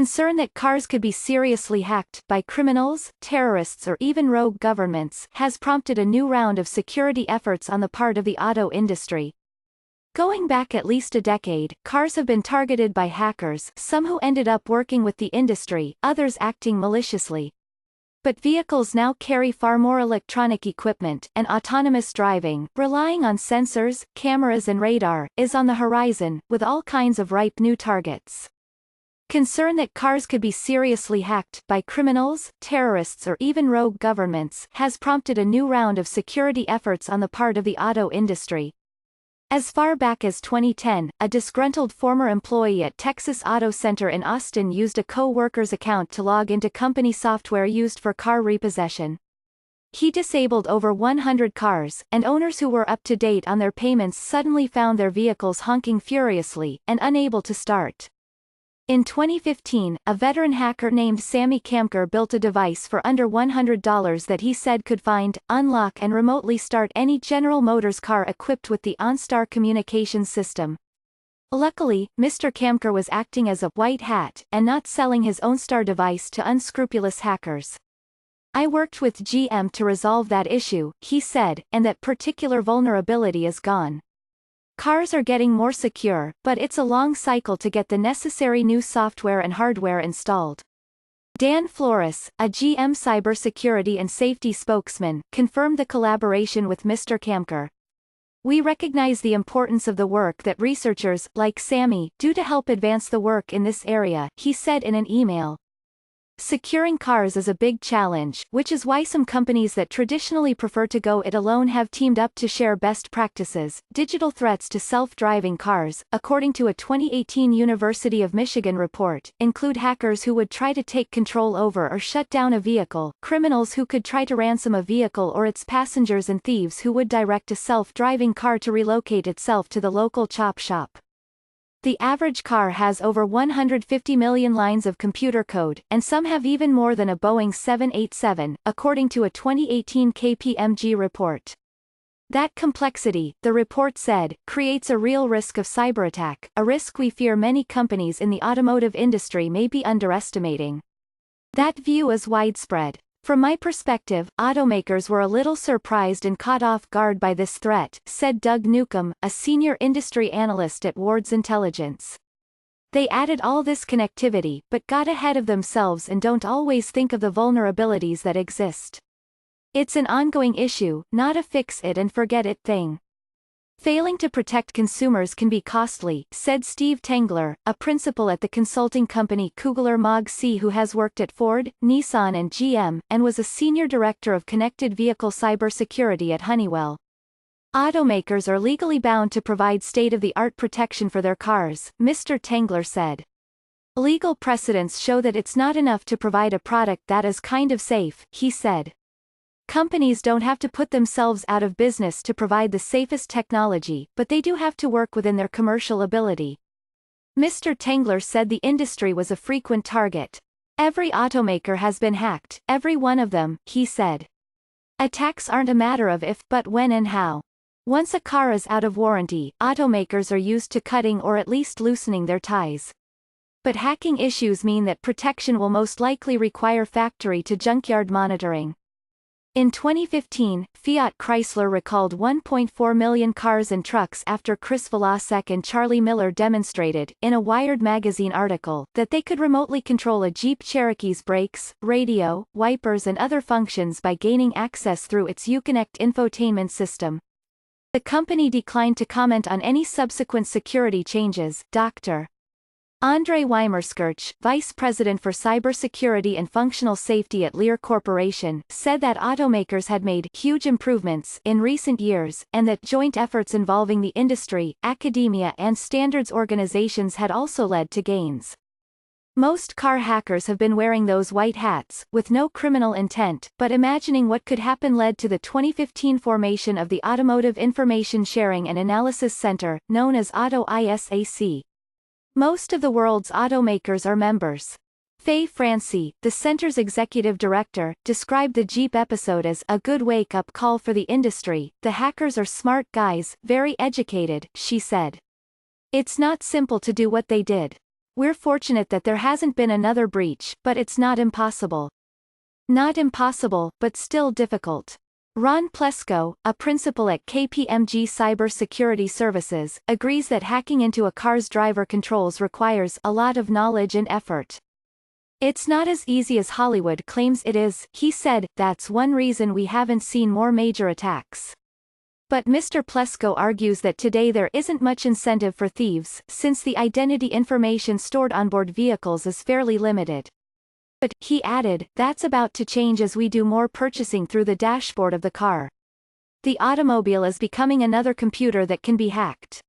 Concern that cars could be seriously hacked by criminals, terrorists or even rogue governments has prompted a new round of security efforts on the part of the auto industry. Going back at least a decade, cars have been targeted by hackers, some who ended up working with the industry, others acting maliciously. But vehicles now carry far more electronic equipment, and autonomous driving, relying on sensors, cameras and radar, is on the horizon, with all kinds of ripe new targets. Concern that cars could be seriously hacked by criminals, terrorists or even rogue governments has prompted a new round of security efforts on the part of the auto industry. As far back as 2010, a disgruntled former employee at Texas Auto Center in Austin used a co-worker's account to log into company software used for car repossession. He disabled over 100 cars, and owners who were up to date on their payments suddenly found their vehicles honking furiously, and unable to start. In 2015, a veteran hacker named Sammy Kamker built a device for under $100 that he said could find, unlock and remotely start any General Motors car equipped with the OnStar communications system. Luckily, Mr. Kamker was acting as a white hat, and not selling his OnStar device to unscrupulous hackers. "I worked with GM to resolve that issue," he said, "and that particular vulnerability is gone. Cars are getting more secure, but it's a long cycle to get the necessary new software and hardware installed." Dan Flores, a GM cybersecurity and safety spokesman, confirmed the collaboration with Mr. Kamker. "We recognize the importance of the work that researchers, like Sammy, do to help advance the work in this area," he said in an email. Securing cars is a big challenge, which is why some companies that traditionally prefer to go it alone have teamed up to share best practices. Digital threats to self-driving cars, according to a 2018 University of Michigan report, include hackers who would try to take control over or shut down a vehicle, criminals who could try to ransom a vehicle or its passengers, and thieves who would direct a self-driving car to relocate itself to the local chop shop. The average car has over 150 million lines of computer code, and some have even more than a Boeing 787, according to a 2018 KPMG report. That complexity, the report said, creates a real risk of cyberattack, a risk we fear many companies in the automotive industry may be underestimating. That view is widespread. "From my perspective, automakers were a little surprised and caught off guard by this threat," said Doug Newcomb, a senior industry analyst at Ward's Intelligence. "They added all this connectivity, but got ahead of themselves and don't always think of the vulnerabilities that exist. It's an ongoing issue, not a fix-it-and-forget-it thing. Failing to protect consumers can be costly," said Steve Tengler, a principal at the consulting company Kugler Mag C, who has worked at Ford, Nissan and GM, and was a senior director of connected vehicle cybersecurity at Honeywell. "Automakers are legally bound to provide state-of-the-art protection for their cars," Mr. Tengler said. "Legal precedents show that it's not enough to provide a product that is kind of safe," he said. "Companies don't have to put themselves out of business to provide the safest technology, but they do have to work within their commercial ability." Mr. Tengler said the industry was a frequent target. "Every automaker has been hacked, every one of them," he said. "Attacks aren't a matter of if, but when and how. Once a car is out of warranty, automakers are used to cutting or at least loosening their ties. But hacking issues mean that protection will most likely require factory-to-junkyard monitoring." In 2015, Fiat Chrysler recalled 1.4 million cars and trucks after Chris Velasek and Charlie Miller demonstrated, in a Wired magazine article, that they could remotely control a Jeep Cherokee's brakes, radio, wipers and other functions by gaining access through its Uconnect infotainment system. The company declined to comment on any subsequent security changes. Dr. Andre Weimerskirch, vice president for cybersecurity and functional safety at Lear Corporation, said that automakers had made huge improvements in recent years, and that joint efforts involving the industry, academia and standards organizations had also led to gains. "Most car hackers have been wearing those white hats, with no criminal intent, but imagining what could happen led to the 2015 formation of the Automotive Information Sharing and Analysis Center, known as Auto ISAC. Most of the world's automakers are members. Faye Francie, the center's executive director, described the Jeep episode as a good wake-up call for the industry. "The hackers are smart guys, very educated," she said. "It's not simple to do what they did. We're fortunate that there hasn't been another breach, but it's not impossible. Not impossible, but still difficult. Ron Plesko, a principal at KPMG Cyber Security Services, agrees that hacking into a car's driver controls requires a lot of knowledge and effort. It's not as easy as Hollywood claims it is, he said. That's one reason we haven't seen more major attacks. But Mr. Plesko argues that today there isn't much incentive for thieves, since the identity information stored on board vehicles is fairly limited. But, he added, that's about to change as we do more purchasing through the dashboard of the car. The automobile is becoming another computer that can be hacked.